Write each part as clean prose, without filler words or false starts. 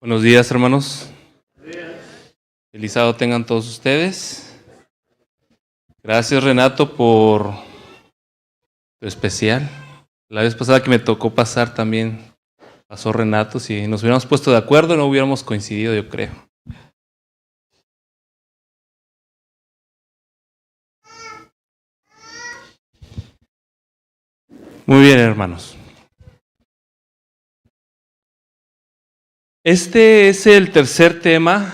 Buenos días, hermanos. Feliz sábado tengan todos ustedes. Gracias, Renato, por tu especial. La vez pasada que me tocó pasar también pasó Renato. Si nos hubiéramos puesto de acuerdo, no hubiéramos coincidido, yo creo. Muy bien, hermanos. Este es el tercer tema,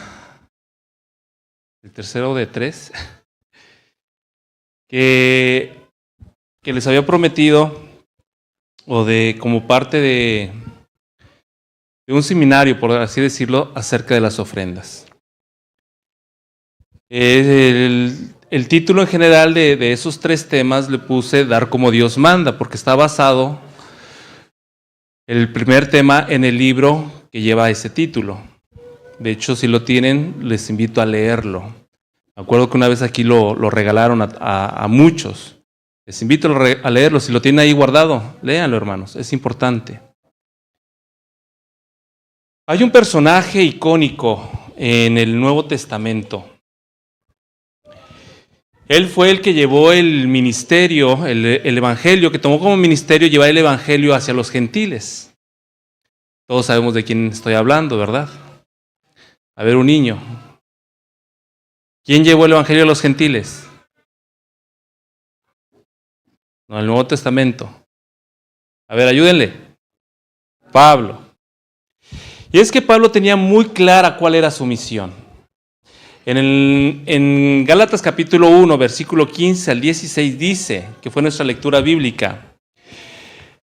el tercero de tres, que les había prometido, o de como parte de un seminario, por así decirlo, acerca de las ofrendas. El título en general de esos tres temas le puse Dar como Dios manda, porque está basado el primer tema en el libro que lleva ese título. De hecho, si lo tienen, les invito a leerlo. Me acuerdo que una vez aquí lo regalaron a muchos. Les invito a leerlo. Si lo tienen ahí guardado, léanlo, hermanos. Es importante. Hay un personaje icónico en el Nuevo Testamento. Él fue el que llevó el ministerio, el evangelio, que tomó como ministerio llevar el evangelio hacia los gentiles. Todos sabemos de quién estoy hablando, ¿verdad? A ver, un niño. ¿Quién llevó el evangelio a los gentiles? No, el Nuevo Testamento. A ver, ayúdenle. Pablo. Y es que Pablo tenía muy clara cuál era su misión. En Gálatas capítulo 1, versículo 15 al 16 dice, que fue nuestra lectura bíblica: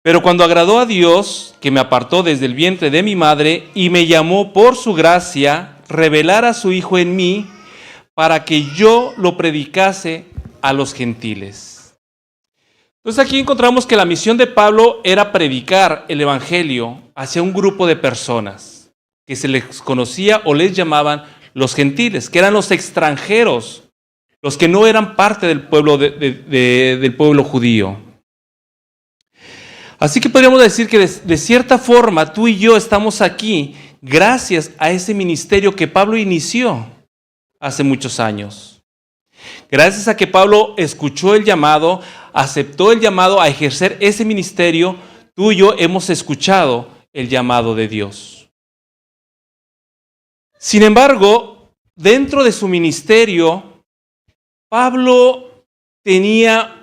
pero cuando agradó a Dios, que me apartó desde el vientre de mi madre y me llamó por su gracia, revelar a su Hijo en mí, para que yo lo predicase a los gentiles. Entonces aquí encontramos que la misión de Pablo era predicar el evangelio hacia un grupo de personas que se les conocía o les llamaban los gentiles, que eran los extranjeros, los que no eran parte del pueblo, del pueblo judío. Así que podríamos decir que de cierta forma tú y yo estamos aquí gracias a ese ministerio que Pablo inició hace muchos años. Gracias a que Pablo escuchó el llamado, aceptó el llamado a ejercer ese ministerio, tú y yo hemos escuchado el llamado de Dios. Sin embargo, dentro de su ministerio, Pablo tenía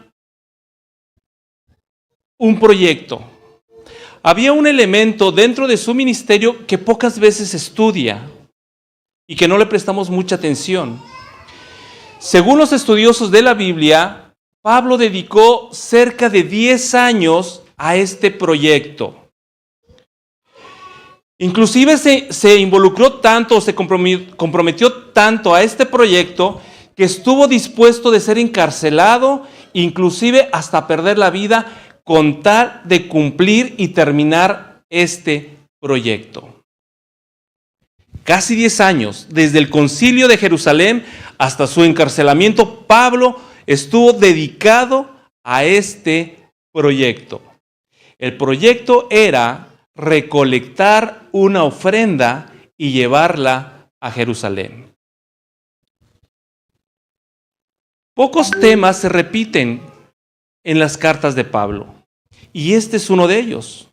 un proyecto. Había un elemento dentro de su ministerio que pocas veces estudia y que no le prestamos mucha atención. Según los estudiosos de la Biblia, Pablo dedicó cerca de 10 años a este proyecto. Inclusive se involucró tanto, se comprometió tanto a este proyecto que estuvo dispuesto de ser encarcelado, inclusive hasta perder la vida, con tal de cumplir y terminar este proyecto. Casi 10 años, desde el Concilio de Jerusalén hasta su encarcelamiento, Pablo estuvo dedicado a este proyecto. El proyecto era recolectar una ofrenda y llevarla a Jerusalén. Pocos temas se repiten en las cartas de Pablo, y este es uno de ellos.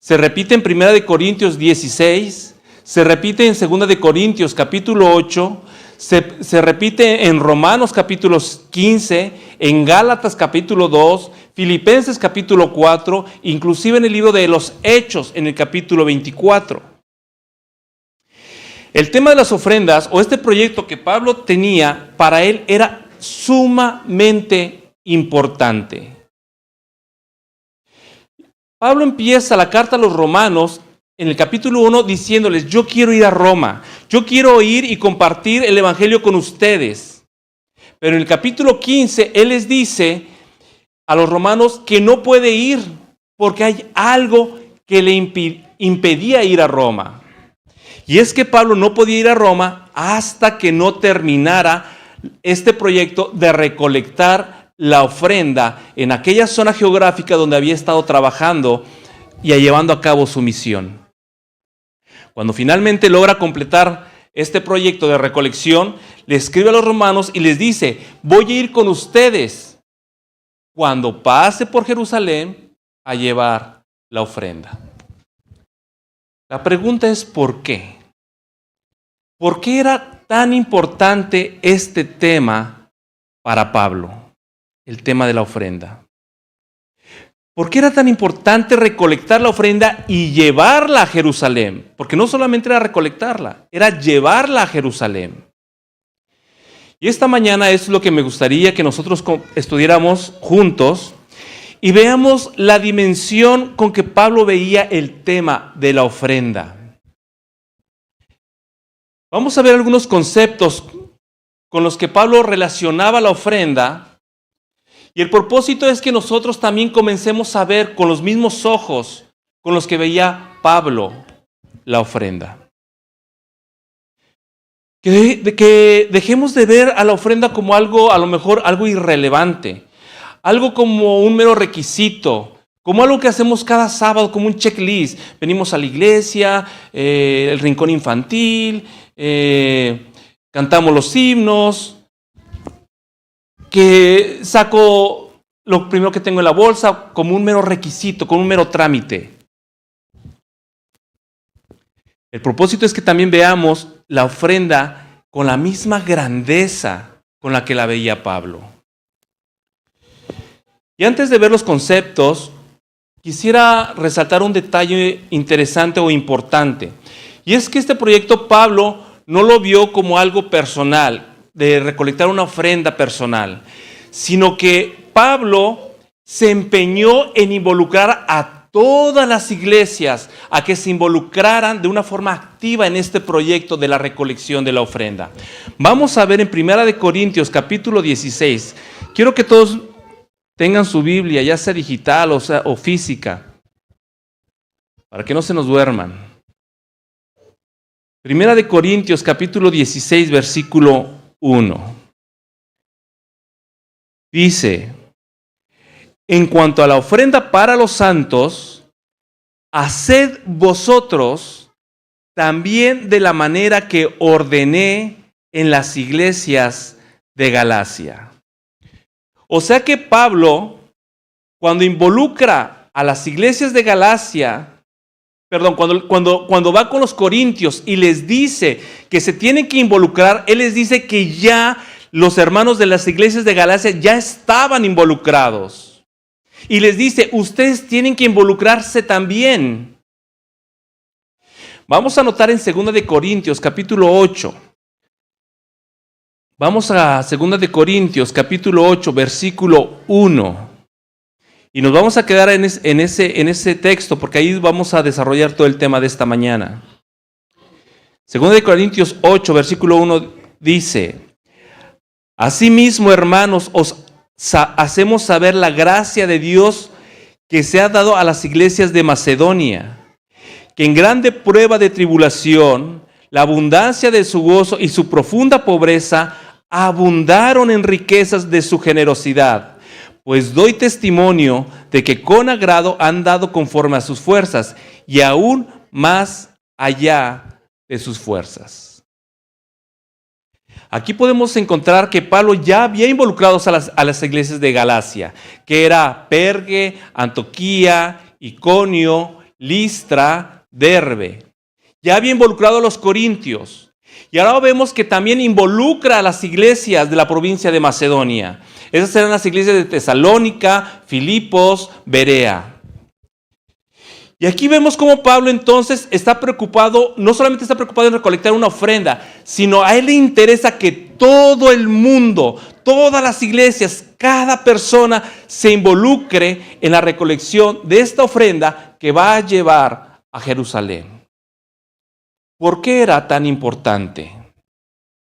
Se repite en 1 Corintios 16, se repite en 2 Corintios capítulo 8, se repite en Romanos capítulo 15, en Gálatas capítulo 2, Filipenses capítulo 4, inclusive en el libro de los Hechos en el capítulo 24. El tema de las ofrendas, o este proyecto que Pablo tenía, para él era sumamente importante. Pablo empieza la carta a los romanos en el capítulo 1 diciéndoles: yo quiero ir a Roma, yo quiero ir y compartir el evangelio con ustedes. Pero en el capítulo 15 él les dice a los romanos que no puede ir porque hay algo que le impedía ir a Roma. Y es que Pablo no podía ir a Roma hasta que no terminara este proyecto de recolectar la ofrenda en aquella zona geográfica donde había estado trabajando y llevando a cabo su misión. cuando finalmente logra completar este proyecto de recolección, le escribe a los romanos y les dice: voy a ir con ustedes cuando pase por Jerusalén a llevar la ofrenda. La pregunta es ¿por qué? ¿Por qué era tan importante este tema para Pablo? El tema de la ofrenda. ¿Por qué era tan importante recolectar la ofrenda y llevarla a Jerusalén? Porque no solamente era recolectarla, era llevarla a Jerusalén. Y esta mañana es lo que me gustaría que nosotros estudiáramos juntos y veamos la dimensión con que Pablo veía el tema de la ofrenda. Vamos a ver algunos conceptos con los que Pablo relacionaba la ofrenda. Y el propósito es que nosotros también comencemos a ver con los mismos ojos con los que veía Pablo la ofrenda. Que dejemos de ver a la ofrenda como algo, a lo mejor algo irrelevante, algo como un mero requisito, como algo que hacemos cada sábado, como un checklist. Venimos a la iglesia, el rincón infantil, cantamos los himnos, que saco lo primero que tengo en la bolsa como un mero requisito, como un mero trámite. El propósito es que también veamos la ofrenda con la misma grandeza con la que la veía Pablo. Y antes de ver los conceptos, quisiera resaltar un detalle interesante o importante. Y es que este proyecto Pablo no lo vio como algo personal, de recolectar una ofrenda personal, sino que Pablo se empeñó en involucrar a todas las iglesias a que se involucraran de una forma activa en este proyecto de la recolección de la ofrenda. Vamos a ver en 1 Corintios capítulo 16. Quiero que todos tengan su Biblia, ya sea digital o física, para que no se nos duerman. 1 Corintios capítulo 16, versículo 1. Dice: en cuanto a la ofrenda para los santos, haced vosotros también de la manera que ordené en las iglesias de Galacia. O sea que Pablo, cuando involucra a las iglesias de Galacia, cuando va con los corintios y les dice que se tienen que involucrar, él les dice que ya los hermanos de las iglesias de Galacia ya estaban involucrados. Y les dice, ustedes tienen que involucrarse también. Vamos a anotar en 2 Corintios capítulo 8. Vamos a 2 Corintios capítulo 8, versículo 1. Y nos vamos a quedar en ese texto porque ahí vamos a desarrollar todo el tema de esta mañana. 2 Corintios 8, versículo 1 dice: asimismo, hermanos, os hacemos saber la gracia de Dios que se ha dado a las iglesias de Macedonia, que en grande prueba de tribulación, la abundancia de su gozo y su profunda pobreza abundaron en riquezas de su generosidad. Pues doy testimonio de que con agrado han dado conforme a sus fuerzas y aún más allá de sus fuerzas. Aquí podemos encontrar que Pablo ya había involucrado a las iglesias de Galacia, que era Perge, Antioquía, Iconio, Listra, Derbe. Ya había involucrado a los corintios. Y ahora vemos que también involucra a las iglesias de la provincia de Macedonia. Esas eran las iglesias de Tesalónica, Filipos, Berea. Y aquí vemos cómo Pablo entonces está preocupado, no solamente está preocupado en recolectar una ofrenda, sino a él le interesa que todo el mundo, todas las iglesias, cada persona se involucre en la recolección de esta ofrenda que va a llevar a Jerusalén. ¿Por qué era tan importante?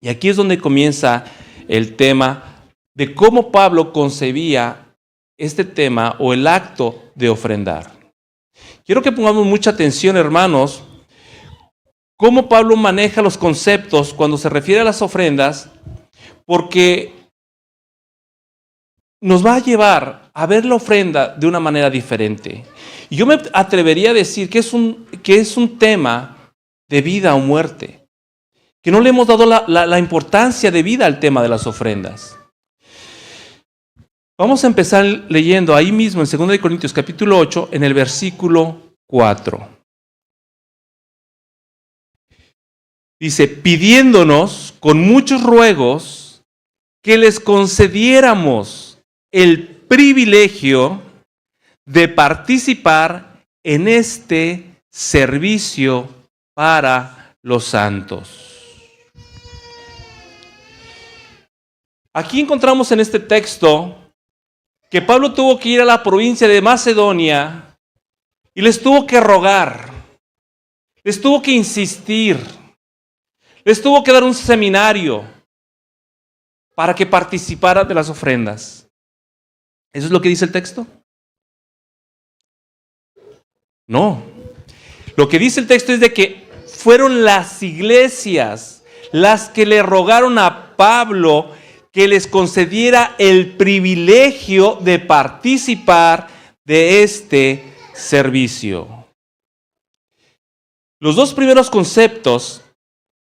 Y aquí es donde comienza el tema de cómo Pablo concebía este tema o el acto de ofrendar. Quiero que pongamos mucha atención, hermanos, cómo Pablo maneja los conceptos cuando se refiere a las ofrendas, porque nos va a llevar a ver la ofrenda de una manera diferente. Y yo me atrevería a decir que es un tema de vida o muerte, que no le hemos dado la importancia de vida al tema de las ofrendas. Vamos a empezar leyendo ahí mismo en 2 Corintios capítulo 8, en el versículo 4. Dice, pidiéndonos con muchos ruegos que les concediéramos el privilegio de participar en este servicio para los santos. Aquí encontramos en este texto que Pablo tuvo que ir a la provincia de Macedonia y les tuvo que rogar, les tuvo que insistir, les tuvo que dar un seminario para que participaran de las ofrendas. ¿Eso es lo que dice el texto? No. Lo que dice el texto es de que fueron las iglesias las que le rogaron a Pablo que les concediera el privilegio de participar de este servicio. Los dos primeros conceptos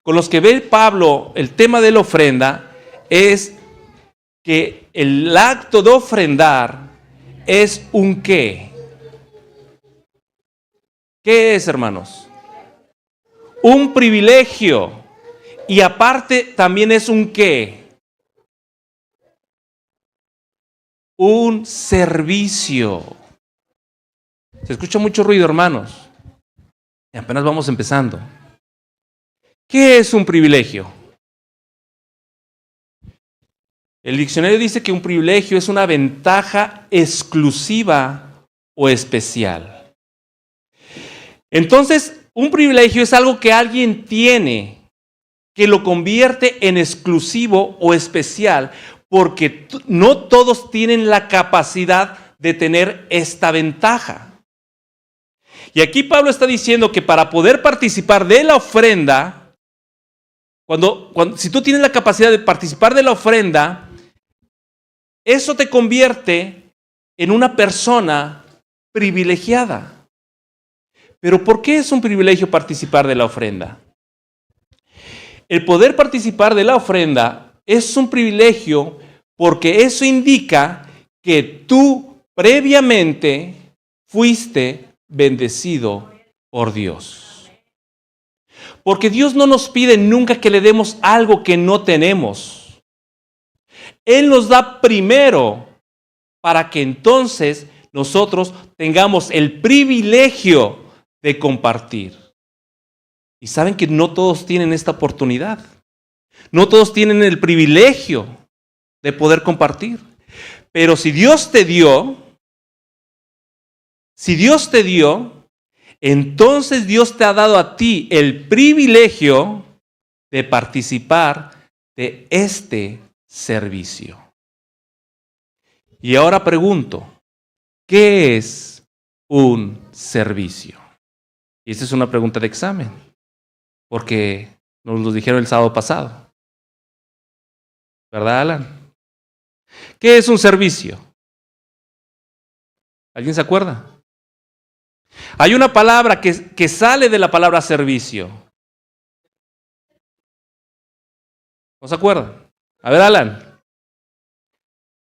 con los que ve Pablo el tema de la ofrenda es que el acto de ofrendar es un ¿qué? ¿Qué es, hermanos? Un privilegio. Y aparte también es un ¿qué? Un servicio. Se escucha mucho ruido, hermanos. Y apenas vamos empezando. ¿Qué es un privilegio? El diccionario dice que un privilegio es una ventaja exclusiva o especial. Entonces, un privilegio es algo que alguien tiene, que lo convierte en exclusivo o especial, porque no todos tienen la capacidad de tener esta ventaja. Y aquí Pablo está diciendo que para poder participar de la ofrenda, si tú tienes la capacidad de participar de la ofrenda, eso te convierte en una persona privilegiada. Pero ¿por qué es un privilegio participar de la ofrenda? El poder participar de la ofrenda es un privilegio porque eso indica que tú previamente fuiste bendecido por Dios. Porque Dios no nos pide nunca que le demos algo que no tenemos. Él nos da primero para que entonces nosotros tengamos el privilegio de compartir. Y saben que no todos tienen esta oportunidad. No todos tienen el privilegio de poder compartir. Pero si Dios te dio, entonces Dios te ha dado a ti el privilegio de participar de este servicio. Y ahora pregunto, ¿qué es un servicio? Y esta es una pregunta de examen, porque nos lo dijeron el sábado pasado. ¿Verdad, Alan? ¿Qué es un servicio? ¿Alguien se acuerda? Hay una palabra que sale de la palabra servicio. ¿No se acuerdan? A ver, Alan.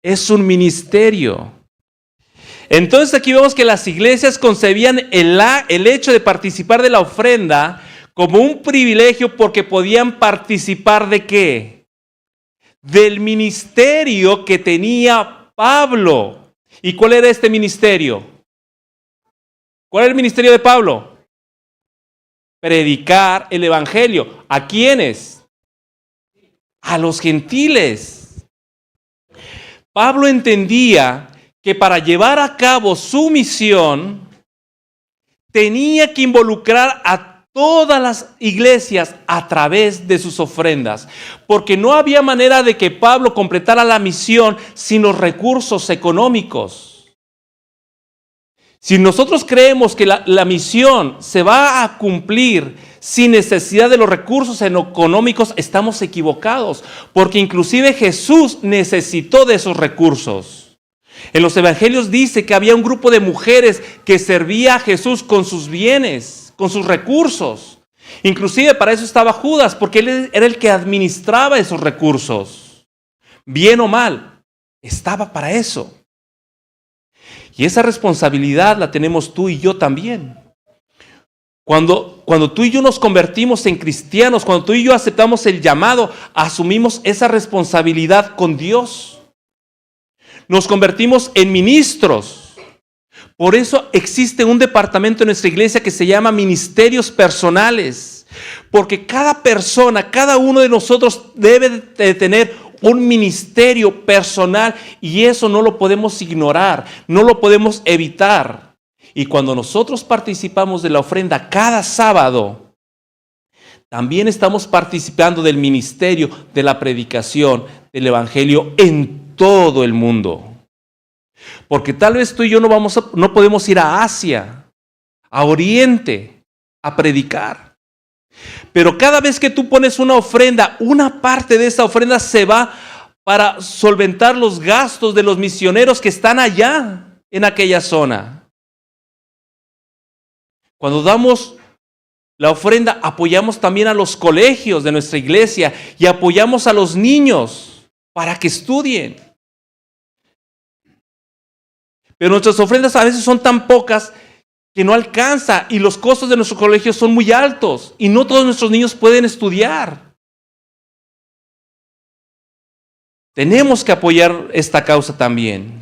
Es un ministerio. Entonces aquí vemos que las iglesias concebían el hecho de participar de la ofrenda como un privilegio porque podían participar ¿de qué? Del ministerio que tenía Pablo. ¿Y cuál era este ministerio? ¿Cuál era el ministerio de Pablo? Predicar el evangelio. ¿A quiénes? A los gentiles. Pablo entendía que para llevar a cabo su misión tenía que involucrar a todas las iglesias a través de sus ofrendas, porque no había manera de que Pablo completara la misión sin los recursos económicos. Si nosotros creemos que la misión se va a cumplir sin necesidad de los recursos económicos, estamos equivocados, porque inclusive Jesús necesitó de esos recursos. En los evangelios dice que había un grupo de mujeres que servía a Jesús con sus bienes, con sus recursos. Inclusive para eso estaba Judas, porque él era el que administraba esos recursos. Bien o mal, estaba para eso. Y esa responsabilidad la tenemos tú y yo también. Cuando tú y yo nos convertimos en cristianos, cuando tú y yo aceptamos el llamado, asumimos esa responsabilidad con Dios. Nos convertimos en ministros. Por eso existe un departamento en nuestra iglesia que se llama ministerios personales. Porque cada persona, cada uno de nosotros debe de tener un ministerio personal y eso no lo podemos ignorar, no lo podemos evitar. Y cuando nosotros participamos de la ofrenda cada sábado, también estamos participando del ministerio, de la predicación, del evangelio en todo el mundo. Porque tal vez tú y yo no podemos ir a Asia, a Oriente, a predicar. Pero cada vez que tú pones una ofrenda, una parte de esa ofrenda se va para solventar los gastos de los misioneros que están allá en aquella zona. Cuando damos la ofrenda, apoyamos también a los colegios de nuestra iglesia y apoyamos a los niños para que estudien. Pero nuestras ofrendas a veces son tan pocas que no alcanza y los costos de nuestros colegios son muy altos y no todos nuestros niños pueden estudiar. Tenemos que apoyar esta causa también.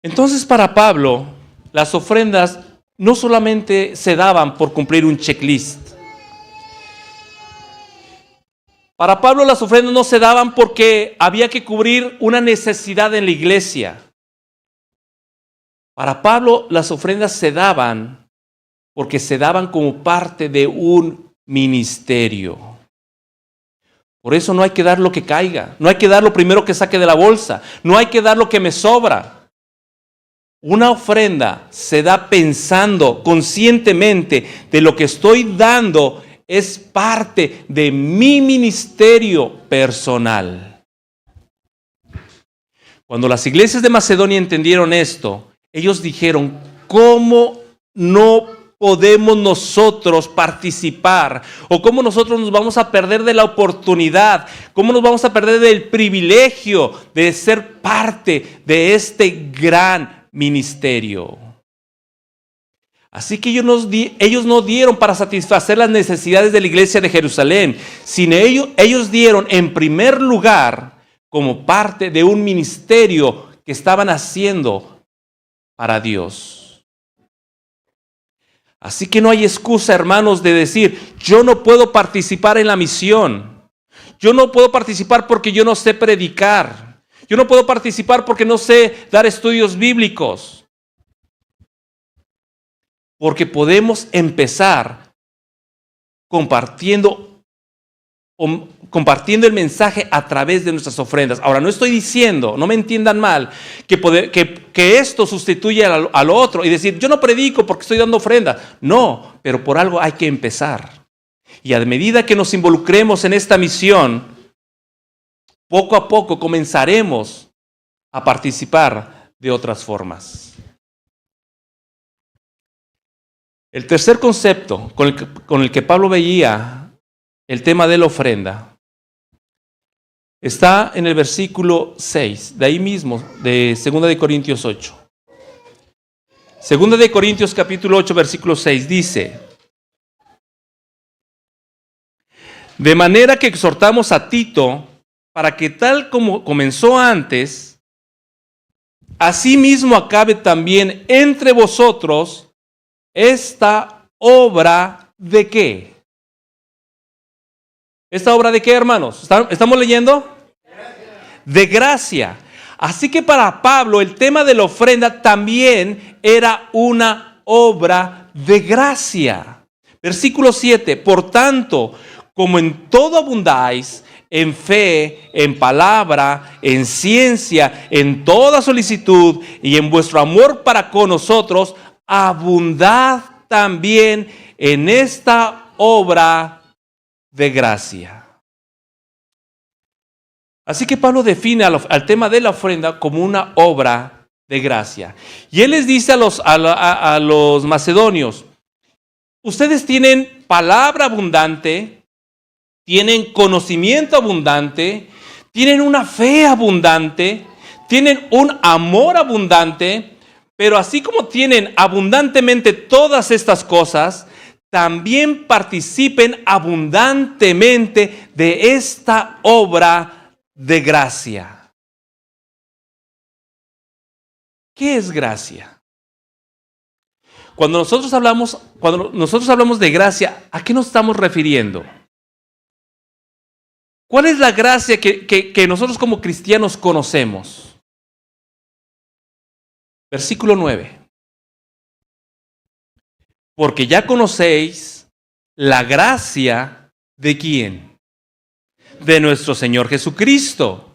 Entonces, para Pablo, las ofrendas no solamente se daban por cumplir un checklist. Para Pablo las ofrendas no se daban porque había que cubrir una necesidad en la iglesia. Para Pablo las ofrendas se daban porque se daban como parte de un ministerio. Por eso no hay que dar lo que caiga, no hay que dar lo primero que saque de la bolsa, no hay que dar lo que me sobra. Una ofrenda se da pensando conscientemente de lo que estoy dando es parte de mi ministerio personal. Cuando las iglesias de Macedonia entendieron esto, ellos dijeron, ¿cómo no podemos nosotros participar? ¿O cómo nosotros nos vamos a perder de la oportunidad? ¿Cómo nos vamos a perder del privilegio de ser parte de este gran ministerio? Así que ellos no dieron para satisfacer las necesidades de la iglesia de Jerusalén, sino ellos dieron en primer lugar como parte de un ministerio que estaban haciendo para Dios. Así que no hay excusa, hermanos, de decir, yo no puedo participar en la misión. Yo no puedo participar porque yo no sé predicar. Yo no puedo participar porque no sé dar estudios bíblicos. Porque podemos empezar compartiendo el mensaje a través de nuestras ofrendas. Ahora, no estoy diciendo, no me entiendan mal, que esto sustituye al otro y decir, yo no predico porque estoy dando ofrenda. No, pero por algo hay que empezar. Y a medida que nos involucremos en esta misión, poco a poco comenzaremos a participar de otras formas. El tercer concepto con el que Pablo veía el tema de la ofrenda está en el versículo 6, de ahí mismo, de 2 de Corintios 8. 2 de Corintios capítulo 8, versículo 6 dice, de manera que exhortamos a Tito para que tal como comenzó antes, asimismo acabe también entre vosotros esta obra de qué. ¿Esta obra de qué, hermanos? ¿Estamos leyendo? De gracia. Así que para Pablo el tema de la ofrenda también era una obra de gracia. Versículo 7. Por tanto, como en todo abundáis, en fe, en palabra, en ciencia, en toda solicitud y en vuestro amor para con nosotros, abundad también en esta obra de gracia. Así que Pablo define al tema de la ofrenda como una obra de gracia. Y él les dice a los macedonios, ustedes tienen palabra abundante, tienen conocimiento abundante, tienen una fe abundante, tienen un amor abundante, pero así como tienen abundantemente todas estas cosas, también participen abundantemente de esta obra de gracia. ¿Qué es gracia? Cuando nosotros hablamos de gracia, ¿a qué nos estamos refiriendo? ¿Cuál es la gracia que nosotros como cristianos conocemos? Versículo 9. Porque ya conocéis la gracia de ¿quién? De nuestro Señor Jesucristo,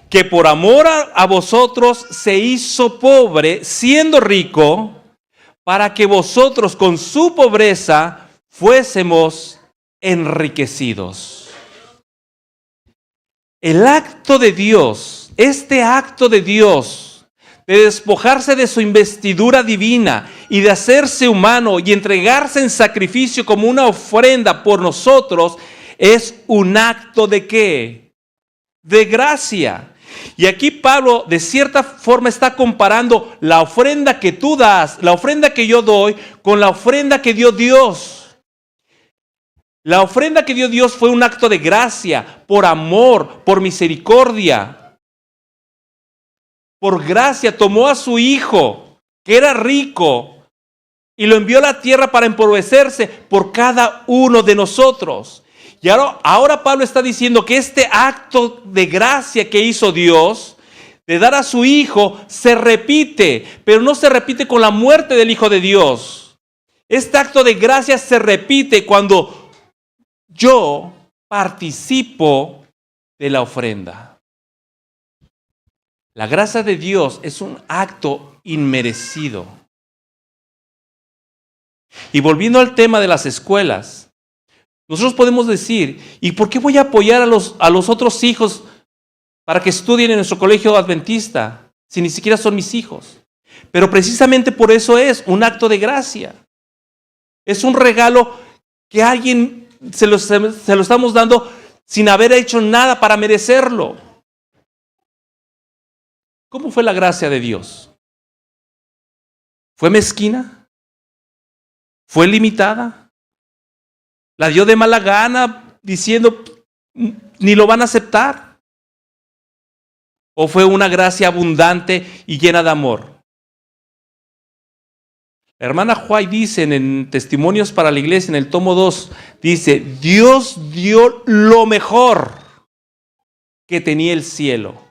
que por amor a vosotros se hizo pobre, siendo rico, para que vosotros con su pobreza fuésemos enriquecidos. El acto de Dios, este acto de Dios, de despojarse de su investidura divina y de hacerse humano y entregarse en sacrificio como una ofrenda por nosotros, es un acto ¿de qué? De gracia. Y aquí Pablo de cierta forma está comparando la ofrenda que tú das, la ofrenda que yo doy, con la ofrenda que dio Dios. La ofrenda que dio Dios fue un acto de gracia, por amor, por misericordia. Por gracia tomó a su hijo, que era rico, y lo envió a la tierra para empobrecerse por cada uno de nosotros. Y ahora Pablo está diciendo que este acto de gracia que hizo Dios, de dar a su hijo, se repite, pero no se repite con la muerte del Hijo de Dios. Este acto de gracia se repite cuando yo participo de la ofrenda. La gracia de Dios es un acto inmerecido. Y volviendo al tema de las escuelas, nosotros podemos decir, ¿y por qué voy a apoyar a los otros hijos para que estudien en nuestro colegio adventista si ni siquiera son mis hijos? Pero precisamente por eso es un acto de gracia. Es un regalo que alguien se lo estamos dando sin haber hecho nada para merecerlo. ¿Cómo fue la gracia de Dios? ¿Fue mezquina? ¿Fue limitada? ¿La dio de mala gana diciendo ni lo van a aceptar? ¿O fue una gracia abundante y llena de amor? La hermana White dice en Testimonios para la Iglesia, en el tomo 2, dice, Dios dio lo mejor que tenía el cielo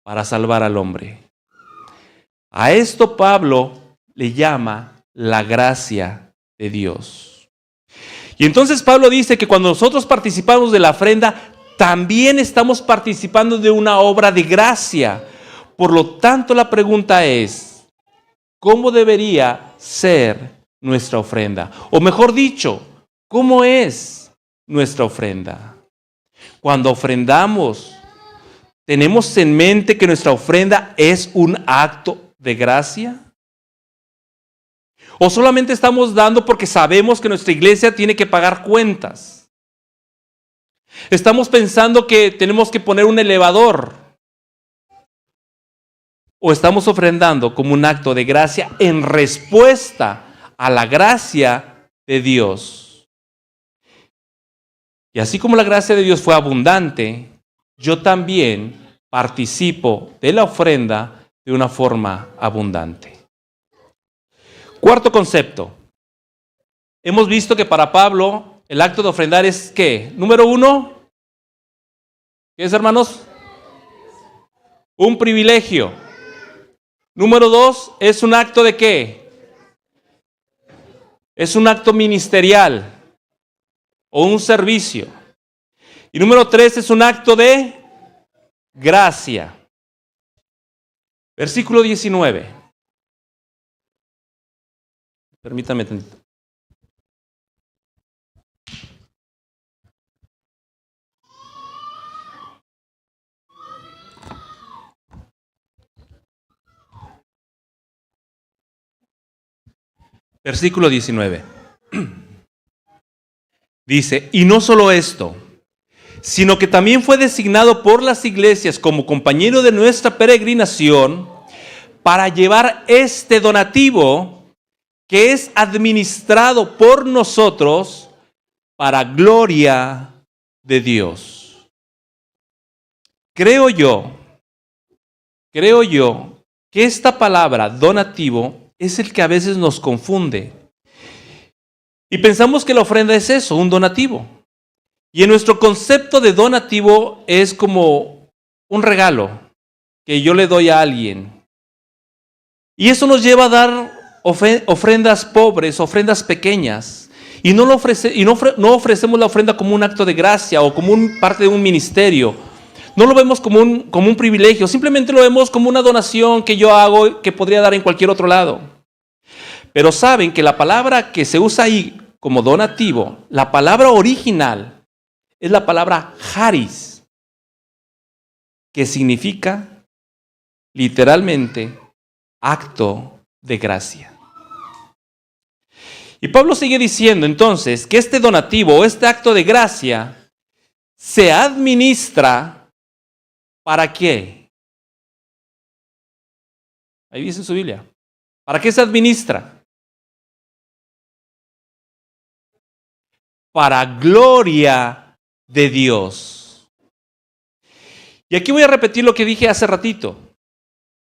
para salvar al hombre. A esto Pablo le llama la gracia de Dios. Y entonces Pablo dice que cuando nosotros participamos de la ofrenda, también estamos participando de una obra de gracia. Por lo tanto, la pregunta es, ¿cómo debería ser nuestra ofrenda? O mejor dicho, ¿cómo es nuestra ofrenda? Cuando ofrendamos, ¿tenemos en mente que nuestra ofrenda es un acto de gracia? ¿O solamente estamos dando porque sabemos que nuestra iglesia tiene que pagar cuentas? ¿Estamos pensando que tenemos que poner un elevador? ¿O estamos ofrendando como un acto de gracia en respuesta a la gracia de Dios? Y así como la gracia de Dios fue abundante, yo también participo de la ofrenda de una forma abundante. Cuarto concepto. Hemos visto que para Pablo el acto de ofrendar es ¿qué? Número 1, ¿qué es, hermanos? Un privilegio. Número 2, es un acto de ¿qué? Es un acto ministerial o un servicio. Y número 3, es un acto de gracia. Versículo 19. Permítame tantito. Versículo 19. Dice, y no solo esto, sino que también fue designado por las iglesias como compañero de nuestra peregrinación para llevar este donativo que es administrado por nosotros para gloria de Dios. Creo yo que esta palabra donativo es el que a veces nos confunde. Y pensamos que la ofrenda es eso, un donativo. Y en nuestro concepto de donativo es como un regalo que yo le doy a alguien. Y eso nos lleva a dar ofrendas pobres, ofrendas pequeñas. Y no ofrecemos la ofrenda como un acto de gracia o como parte de un ministerio. No lo vemos como un privilegio, simplemente lo vemos como una donación que yo hago que podría dar en cualquier otro lado. Pero saben que la palabra que se usa ahí como donativo, la palabra original es la palabra charis, que significa literalmente acto de gracia. Y Pablo sigue diciendo entonces que este donativo o este acto de gracia se administra ¿para qué? Ahí dice en su Biblia. ¿Para qué se administra? Para gloria de Dios. Y aquí voy a repetir lo que dije hace ratito.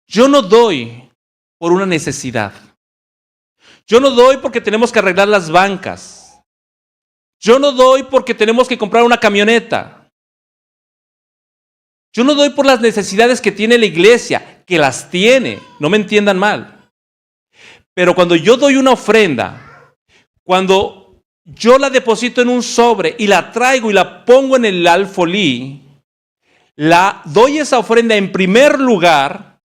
Yo no doy por una necesidad. Yo no doy porque tenemos que arreglar las bancas. Yo no doy porque tenemos que comprar una camioneta. Yo no doy por las necesidades que tiene la iglesia, que las tiene, no me entiendan mal. Pero cuando yo doy una ofrenda, cuando yo la deposito en un sobre y la traigo y la pongo en el alfolí, la doy esa ofrenda en primer lugar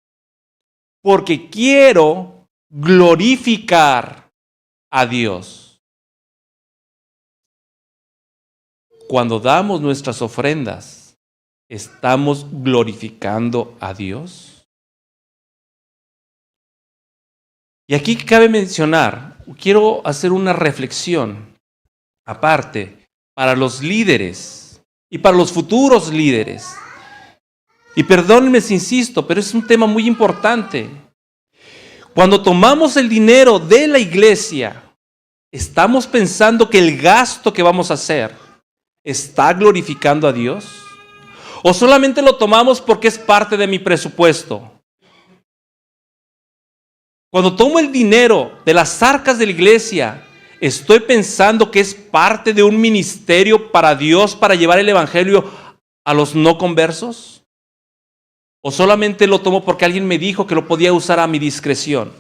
porque quiero glorificar a Dios. Cuando damos nuestras ofrendas, ¿estamos glorificando a Dios? Y aquí cabe mencionar, quiero hacer una reflexión aparte para los líderes y para los futuros líderes. Y perdónenme si insisto, pero es un tema muy importante. Cuando tomamos el dinero de la iglesia, ¿estamos pensando que el gasto que vamos a hacer está glorificando a Dios? ¿O solamente lo tomamos porque es parte de mi presupuesto? Cuando tomo el dinero de las arcas de la iglesia, ¿estoy pensando que es parte de un ministerio para Dios para llevar el evangelio a los no conversos? ¿O solamente lo tomo porque alguien me dijo que lo podía usar a mi discreción?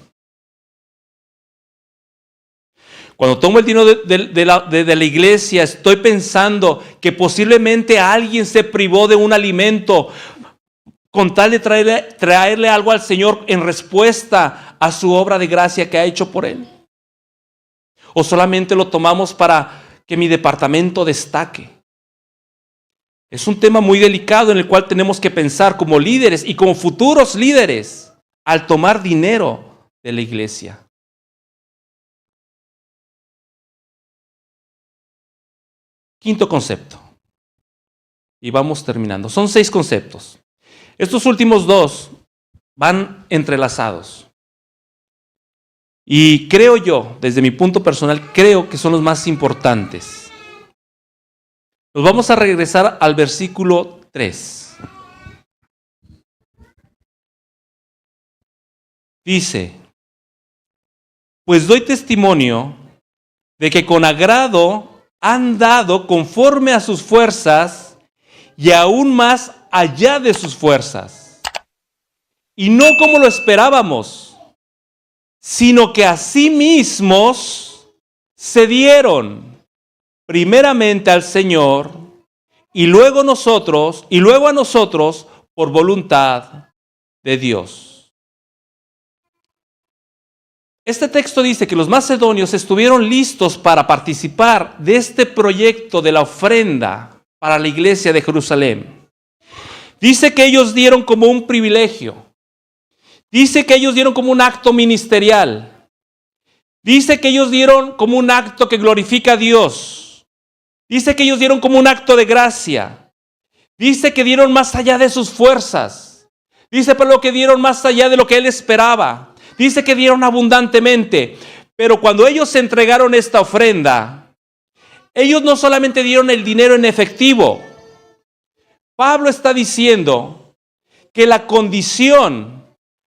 Cuando tomo el dinero de la iglesia, ¿estoy pensando que posiblemente alguien se privó de un alimento con tal de traerle algo al Señor en respuesta a su obra de gracia que ha hecho por Él? ¿O solamente lo tomamos para que mi departamento destaque? Es un tema muy delicado en el cual tenemos que pensar como líderes y como futuros líderes al tomar dinero de la iglesia. Quinto concepto. Y vamos terminando. Son 6 conceptos. Estos últimos 2 van entrelazados. Y creo yo, desde mi punto personal, creo que son los más importantes. Nos vamos a regresar al versículo 3. Dice, pues doy testimonio de que con agrado han dado conforme a sus fuerzas y aún más allá de sus fuerzas. Y no como lo esperábamos, sino que a sí mismos se dieron primeramente al Señor y luego a nosotros por voluntad de Dios. Este texto dice que los macedonios estuvieron listos para participar de este proyecto de la ofrenda para la iglesia de Jerusalén. Dice que ellos dieron como un privilegio. Dice que ellos dieron como un acto ministerial. Dice que ellos dieron como un acto que glorifica a Dios. Dice que ellos dieron como un acto de gracia. Dice que dieron más allá de sus fuerzas. Dice Pablo que dieron más allá de lo que él esperaba. Dice que dieron abundantemente. Pero cuando ellos entregaron esta ofrenda, ellos no solamente dieron el dinero en efectivo. Pablo está diciendo que la condición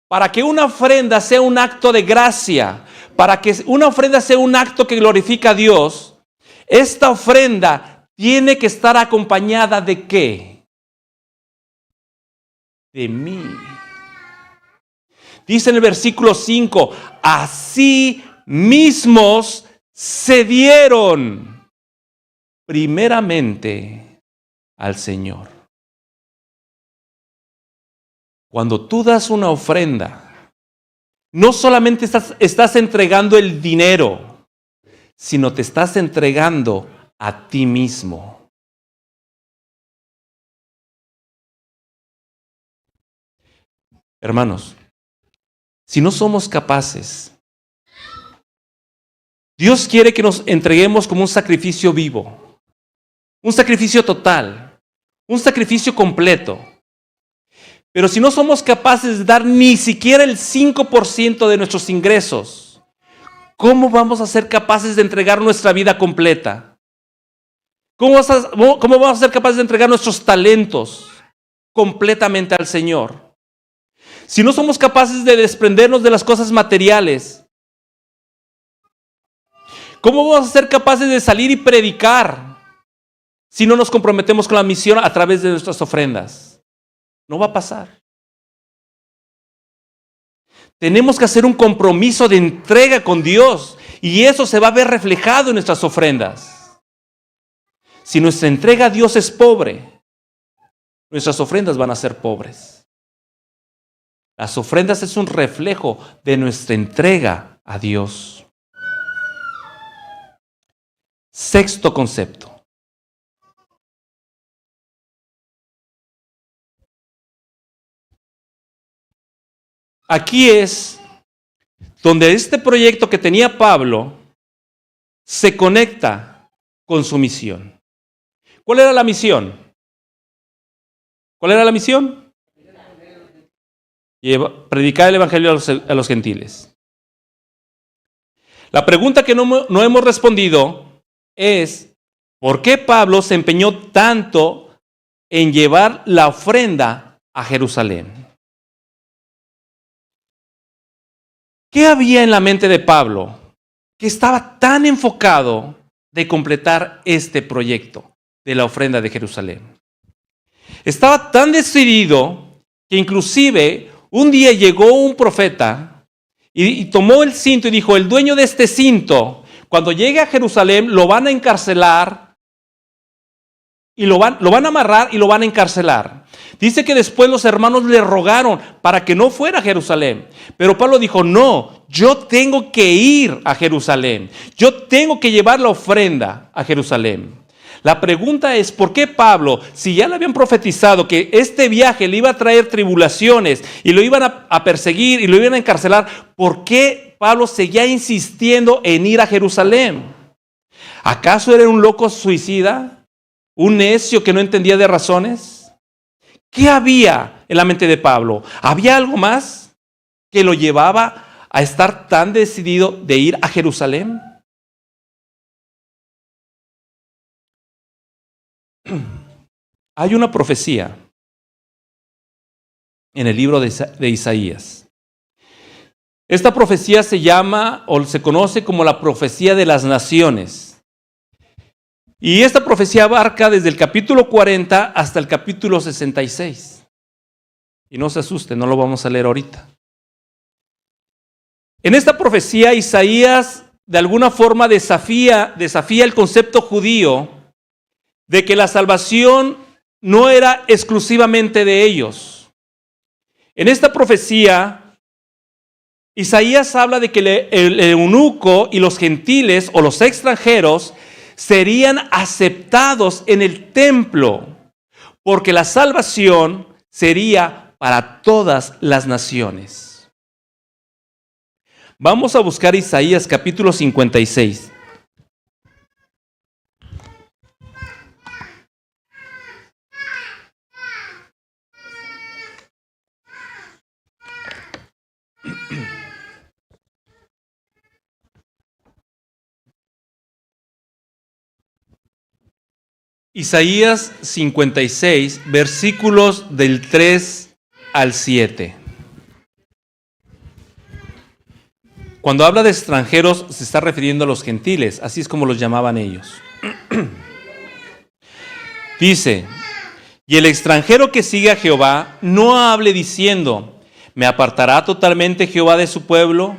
para que una ofrenda sea un acto de gracia, para que una ofrenda sea un acto que glorifica a Dios, esta ofrenda tiene que estar acompañada ¿de qué? De mí. Dice en el versículo 5, así mismos se dieron primeramente al Señor. Cuando tú das una ofrenda, no solamente estás entregando el dinero, sino te estás entregando a ti mismo. Hermanos, si no somos capaces, Dios quiere que nos entreguemos como un sacrificio vivo, un sacrificio total, un sacrificio completo. Pero si no somos capaces de dar ni siquiera el 5% de nuestros ingresos, ¿cómo vamos a ser capaces de entregar nuestra vida completa? ¿Cómo vamos a ser capaces de entregar nuestros talentos completamente al Señor? Si no somos capaces de desprendernos de las cosas materiales, ¿cómo vamos a ser capaces de salir y predicar si no nos comprometemos con la misión a través de nuestras ofrendas? No va a pasar. Tenemos que hacer un compromiso de entrega con Dios y eso se va a ver reflejado en nuestras ofrendas. Si nuestra entrega a Dios es pobre, nuestras ofrendas van a ser pobres. Las ofrendas es un reflejo de nuestra entrega a Dios. Sexto concepto. Aquí es donde este proyecto que tenía Pablo se conecta con su misión. ¿Cuál era la misión? ¿Cuál era la misión? Predicar el evangelio a los gentiles. La pregunta que no hemos respondido es, ¿por qué Pablo se empeñó tanto en llevar la ofrenda a Jerusalén? ¿Qué había en la mente de Pablo que estaba tan enfocado de completar este proyecto de la ofrenda de Jerusalén? Estaba tan decidido que inclusive un día llegó un profeta y tomó el cinto y dijo, el dueño de este cinto, cuando llegue a Jerusalén, lo van a encarcelar y lo van a amarrar y lo van a encarcelar. Dice que después los hermanos le rogaron para que no fuera a Jerusalén. Pero Pablo dijo, no, yo tengo que ir a Jerusalén. Yo tengo que llevar la ofrenda a Jerusalén. La pregunta es, ¿por qué Pablo, si ya le habían profetizado que este viaje le iba a traer tribulaciones y lo iban a perseguir y lo iban a encarcelar, ¿por qué Pablo seguía insistiendo en ir a Jerusalén? ¿Acaso era un loco suicida? ¿Un necio que no entendía de razones? ¿Qué había en la mente de Pablo? ¿Había algo más que lo llevaba a estar tan decidido de ir a Jerusalén? Hay una profecía en el libro de Isaías. Esta profecía se llama o se conoce como la profecía de las naciones. Y esta profecía abarca desde el capítulo 40 hasta el capítulo 66. Y no se asusten, no lo vamos a leer ahorita. En esta profecía Isaías de alguna forma desafía el concepto judío de que la salvación no era exclusivamente de ellos. En esta profecía Isaías habla de que el eunuco y los gentiles o los extranjeros serían aceptados en el templo, porque la salvación sería para todas las naciones. Vamos a buscar Isaías capítulo 56. Isaías 56, versículos del 3 al 7. Cuando habla de extranjeros, se está refiriendo a los gentiles, así es como los llamaban ellos. Dice: y el extranjero que sigue a Jehová, no hable diciendo, ¿me apartará totalmente Jehová de su pueblo?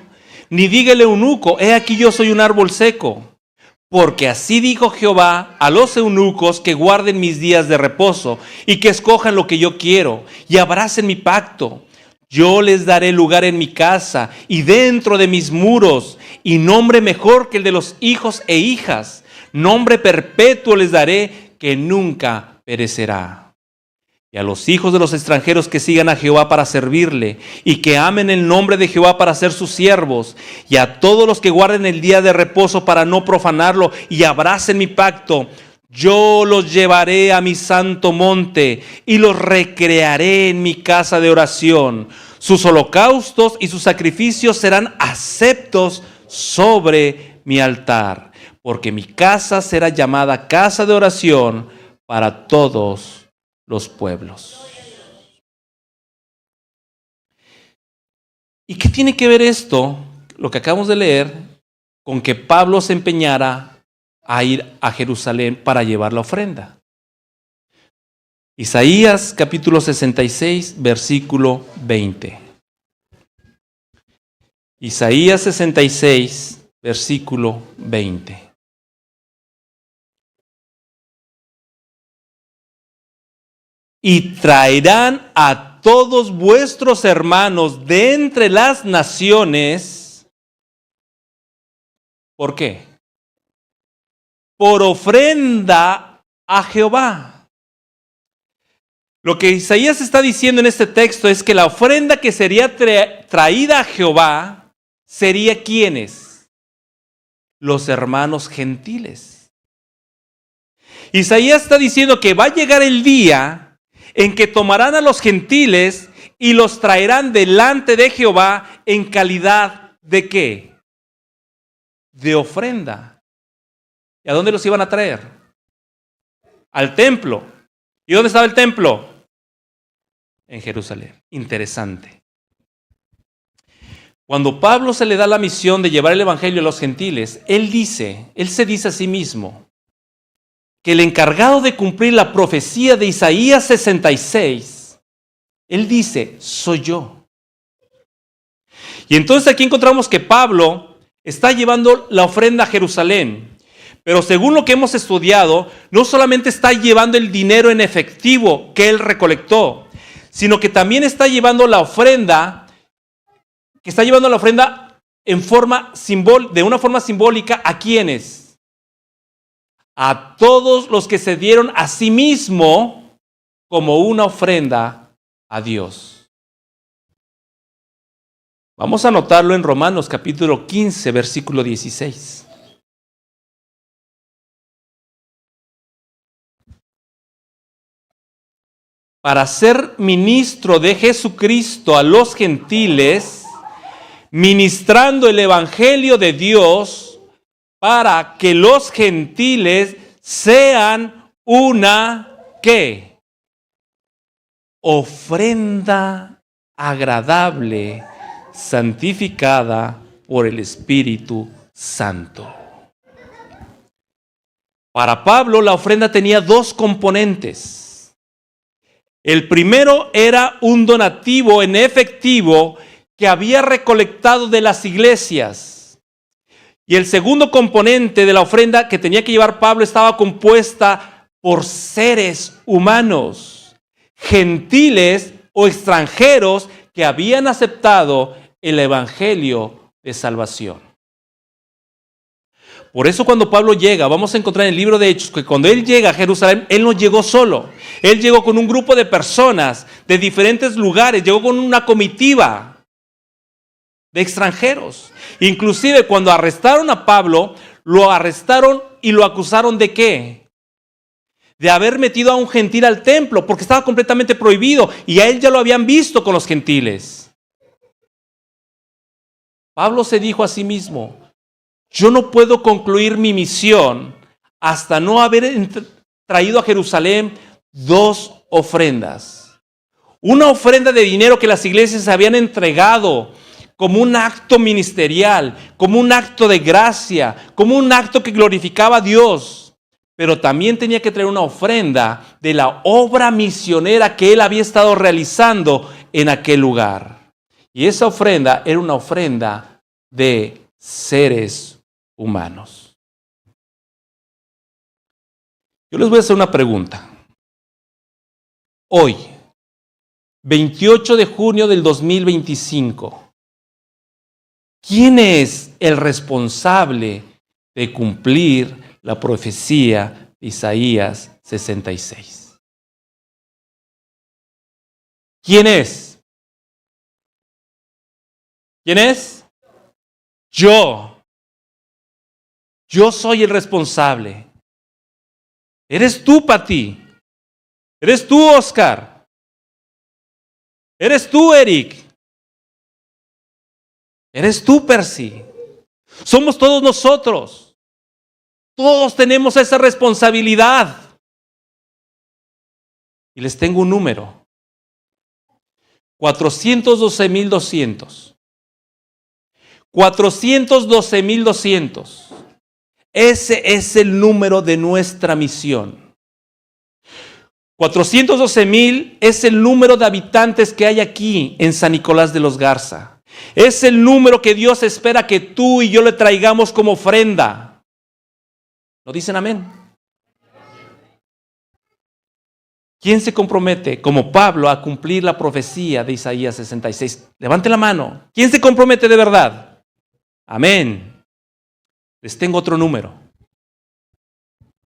Ni diga el eunuco, he aquí yo soy un árbol seco. Porque así dijo Jehová a los eunucos que guarden mis días de reposo y que escojan lo que yo quiero y abracen mi pacto. Yo les daré lugar en mi casa y dentro de mis muros, y nombre mejor que el de los hijos e hijas. Nombre perpetuo les daré que nunca perecerá. Y a los hijos de los extranjeros que sigan a Jehová para servirle y que amen el nombre de Jehová para ser sus siervos, y a todos los que guarden el día de reposo para no profanarlo y abracen mi pacto, yo los llevaré a mi santo monte y los recrearé en mi casa de oración. Sus holocaustos y sus sacrificios serán aceptos sobre mi altar, porque mi casa será llamada casa de oración para todos los pueblos. ¿Y qué tiene que ver esto, lo que acabamos de leer, con que Pablo se empeñara a ir a Jerusalén para llevar la ofrenda? Isaías capítulo 66, versículo 20. Isaías 66, versículo 20. Y traerán a todos vuestros hermanos de entre las naciones. ¿Por qué? Por ofrenda a Jehová. Lo que Isaías está diciendo en este texto es que la ofrenda que sería traída a Jehová sería ¿quiénes? Los hermanos gentiles. Isaías está diciendo que va a llegar el día en que tomarán a los gentiles y los traerán delante de Jehová en calidad de ¿qué? De ofrenda. ¿Y a dónde los iban a traer? Al templo. ¿Y dónde estaba el templo? En Jerusalén. Interesante. Cuando Pablo se le da la misión de llevar el evangelio a los gentiles, él se dice a sí mismo que el encargado de cumplir la profecía de Isaías 66, él dice, soy yo. Y entonces aquí encontramos que Pablo está llevando la ofrenda a Jerusalén, pero según lo que hemos estudiado, no solamente está llevando el dinero en efectivo que él recolectó, sino que también está llevando la ofrenda, de una forma simbólica, ¿a quiénes? A todos los que se dieron a sí mismo como una ofrenda a Dios. Vamos a anotarlo en Romanos capítulo 15, versículo 16. Para ser ministro de Jesucristo a los gentiles, ministrando el evangelio de Dios, para que los gentiles sean una, ¿qué? Ofrenda agradable, santificada por el Espíritu Santo. Para Pablo, la ofrenda tenía dos componentes. El primero era un donativo en efectivo que había recolectado de las iglesias. Y el segundo componente de la ofrenda que tenía que llevar Pablo estaba compuesta por seres humanos, gentiles o extranjeros que habían aceptado el evangelio de salvación. Por eso cuando Pablo llega, vamos a encontrar en el libro de Hechos que cuando él llega a Jerusalén, él no llegó solo. Él llegó con un grupo de personas de diferentes lugares, llegó con una comitiva. de extranjeros. Inclusive cuando arrestaron a Pablo, lo arrestaron y lo acusaron ¿de qué? De haber metido a un gentil al templo, porque estaba completamente prohibido y a él ya lo habían visto con los gentiles. Pablo se dijo a sí mismo: yo no puedo concluir mi misión hasta no haber traído a Jerusalén 2 ofrendas. Una ofrenda de dinero que las iglesias habían entregado como un acto ministerial, como un acto de gracia, como un acto que glorificaba a Dios. Pero también tenía que traer una ofrenda de la obra misionera que él había estado realizando en aquel lugar. Y esa ofrenda era una ofrenda de seres humanos. Yo les voy a hacer una pregunta. Hoy, 28 de junio del 2025, ¿quién es el responsable de cumplir la profecía de Isaías 66? ¿Quién es? ¿Quién es? Yo. Yo soy el responsable. Eres tú, Pati. Eres tú, Oscar. Eres tú, Eric. Eres tú, Percy. Somos todos nosotros. Todos tenemos esa responsabilidad. Y les tengo un número. 412,200. 412,200. Ese es el número de nuestra misión. 412,000 es el número de habitantes que hay aquí en San Nicolás de los Garza. Es el número que Dios espera que tú y yo le traigamos como ofrenda. ¿Lo dicen amén? ¿Quién se compromete, como Pablo, a cumplir la profecía de Isaías 66? Levante la mano. ¿Quién se compromete de verdad? Amén. Les tengo otro número.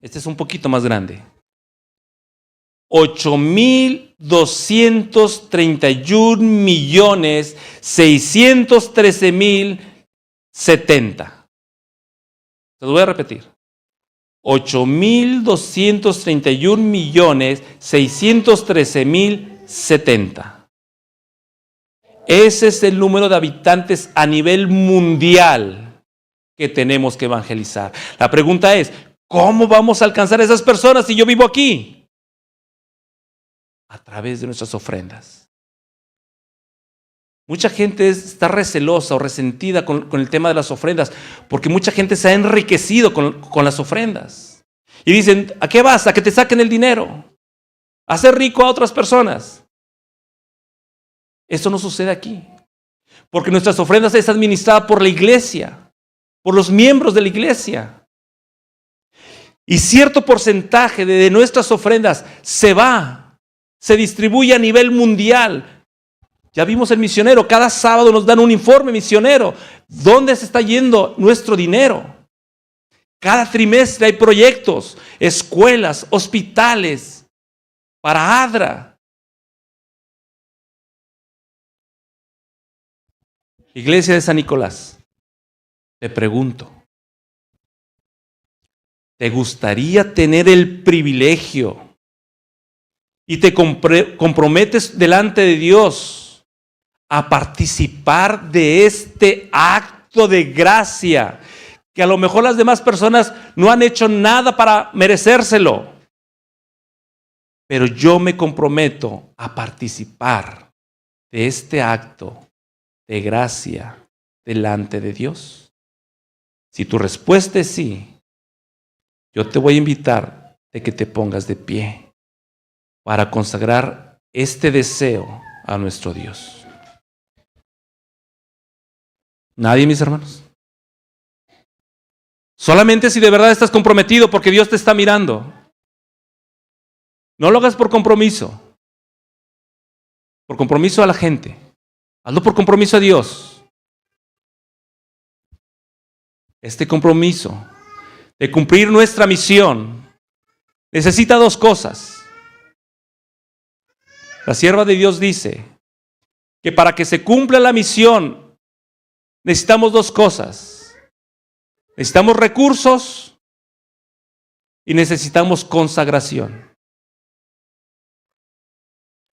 Este es un poquito más grande. 8,231,613,070. Se lo voy a repetir. 8,231,613,070. Ese es el número de habitantes a nivel mundial que tenemos que evangelizar. La pregunta es, ¿cómo vamos a alcanzar a esas personas si yo vivo aquí? A través de nuestras ofrendas. Mucha gente está recelosa o resentida con el tema de las ofrendas, porque mucha gente se ha enriquecido con las ofrendas. Y dicen, ¿a qué vas? A que te saquen el dinero. A hacer rico a otras personas. Eso no sucede aquí. Porque nuestras ofrendas es administrada por la iglesia, por los miembros de la iglesia. Y cierto porcentaje de nuestras ofrendas se distribuye a nivel mundial. Ya vimos el misionero, cada sábado nos dan un informe misionero. ¿Dónde se está yendo nuestro dinero? Cada trimestre hay proyectos, escuelas, hospitales, para ADRA. Iglesia de San Nicolás, te pregunto, ¿te gustaría tener el privilegio y te comprometes delante de Dios a participar de este acto de gracia que a lo mejor las demás personas no han hecho nada para merecérselo? Pero yo me comprometo a participar de este acto de gracia delante de Dios. Si tu respuesta es sí, yo te voy a invitar de que te pongas de pie para consagrar este deseo a nuestro Dios. ¿Nadie, mis hermanos? Solamente si de verdad estás comprometido, porque Dios te está mirando. No lo hagas por compromiso a la gente. Hazlo por compromiso a Dios. Este compromiso de cumplir nuestra misión necesita 2 cosas. La sierva de Dios dice que para que se cumpla la misión necesitamos dos cosas. Necesitamos recursos y necesitamos consagración.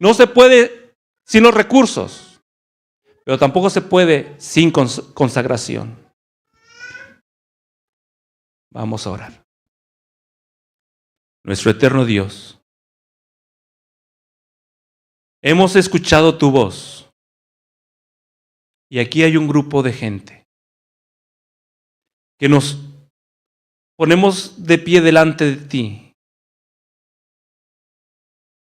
No se puede sin los recursos, pero tampoco se puede sin consagración. Vamos a orar. Nuestro eterno Dios, hemos escuchado tu voz y aquí hay un grupo de gente que nos ponemos de pie delante de ti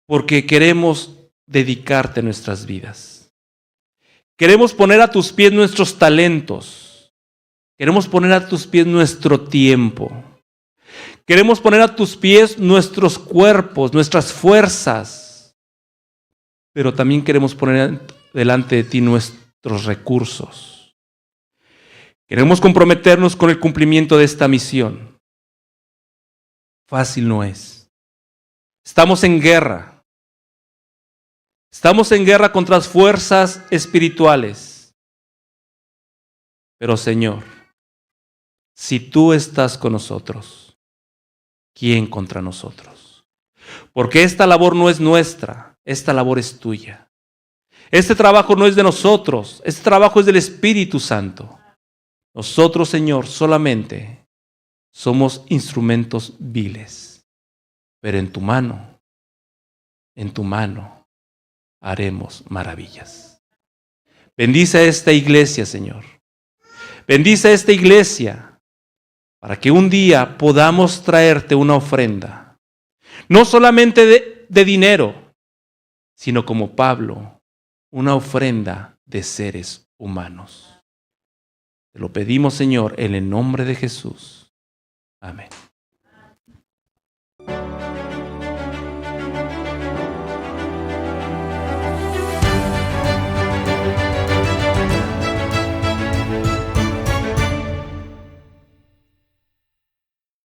porque queremos dedicarte nuestras vidas. Queremos poner a tus pies nuestros talentos. Queremos poner a tus pies nuestro tiempo. Queremos poner a tus pies nuestros cuerpos, nuestras fuerzas. Pero también queremos poner delante de ti nuestros recursos. Queremos comprometernos con el cumplimiento de esta misión. Fácil no es. Estamos en guerra. Estamos en guerra contra las fuerzas espirituales. Pero Señor, si tú estás con nosotros, ¿quién contra nosotros? Porque esta labor no es nuestra, esta labor es tuya. Este trabajo no es de nosotros, este trabajo es del Espíritu Santo. Nosotros, Señor, solamente somos instrumentos viles, pero en tu mano haremos maravillas. Bendice a esta iglesia, Señor. Bendice a esta iglesia para que un día podamos traerte una ofrenda, no solamente de dinero, sino como Pablo, una ofrenda de seres humanos. Te lo pedimos, Señor, en el nombre de Jesús. Amén.